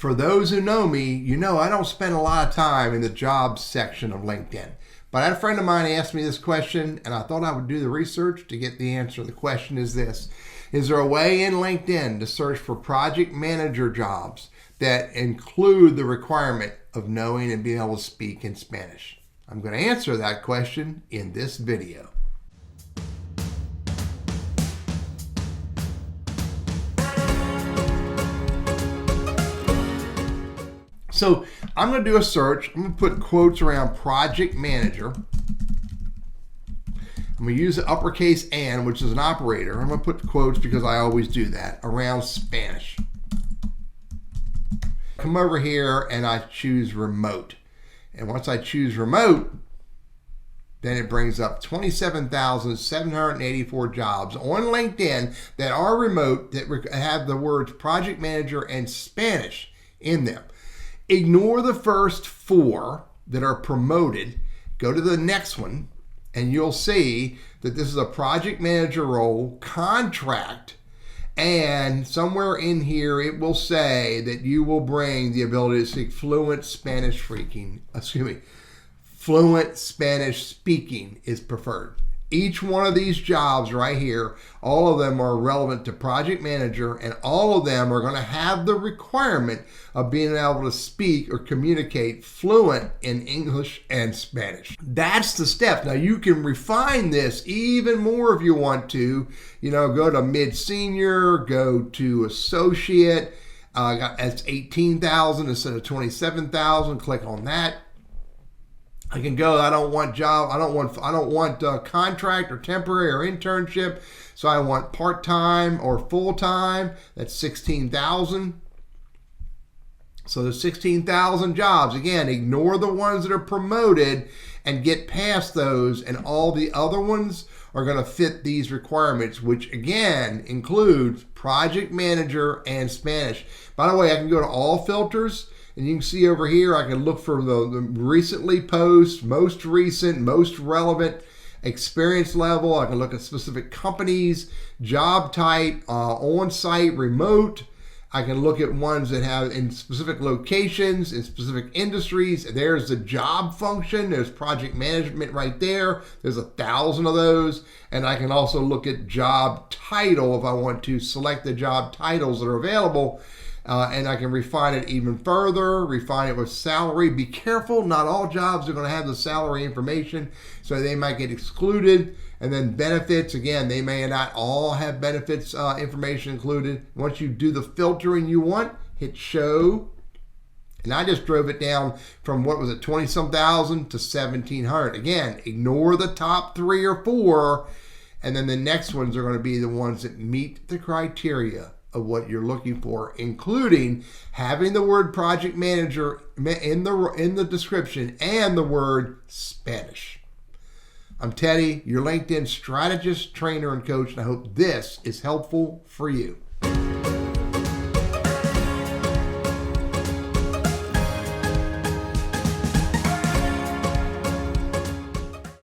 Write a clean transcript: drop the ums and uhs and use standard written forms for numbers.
For those who know me, you know I don't spend a lot of time in the jobs section of LinkedIn. But I had a friend of mine asked me this question, and I thought I would do the research to get the answer. The question is this: is there a way in LinkedIn to search for project manager jobs that include the requirement of knowing and being able to speak in Spanish? I'm going to answer that question in this video. So I'm going to do a search. I'm going to put quotes around project manager. I'm going to use the uppercase "and," which is an operator. I'm going to put quotes because I always do that, around Spanish. Come over here and I choose remote. And once I choose remote, then it brings up 27,784 jobs on LinkedIn that are remote that have the words project manager and Spanish in them. Ignore the first 4 that are promoted. Go to the next one, and you'll see that this is a project manager role, contract, and somewhere in here it will say that you will bring the ability to speak fluent Spanish speaking is preferred. Each one of these jobs right here, all of them are relevant to project manager, and all of them are going to have the requirement of being able to speak or communicate fluent in English and Spanish. That's the step. Now you can refine this even more if you want to. Go to mid-senior, go to associate. That's 18,000 instead of 27,000. Click on that. I can go, I don't want contract or temporary or internship. So I want part-time or full-time. That's 16,000. So there's 16,000 jobs. Again, ignore the ones that are promoted and get past those, and all the other ones are going to fit these requirements, which again includes project manager and Spanish. By the way, I can go to all filters. And you can see over here, I can look for the recently post, most recent, most relevant, experience level. I can look at specific companies, job type, on-site, remote. I can look at ones that have in specific locations, in specific industries. There's the job function. There's project management right there. There's 1,000 of those. And I can also look at job title if I want to select the job titles that are available. And I can refine it even further, refine it with salary. Be careful, not all jobs are going to have the salary information, so they might get excluded. And then benefits, again, they may not all have benefits information included. Once you do the filtering you want, hit show. And I just drove it down from, 20-some thousand to 1,700. Again, ignore the top 3 or 4, and then the next ones are going to be the ones that meet the criteria of what you're looking for, including having the word project manager in the description and the word Spanish. I'm Teddy, your LinkedIn strategist, trainer, and coach, and I hope this is helpful for you.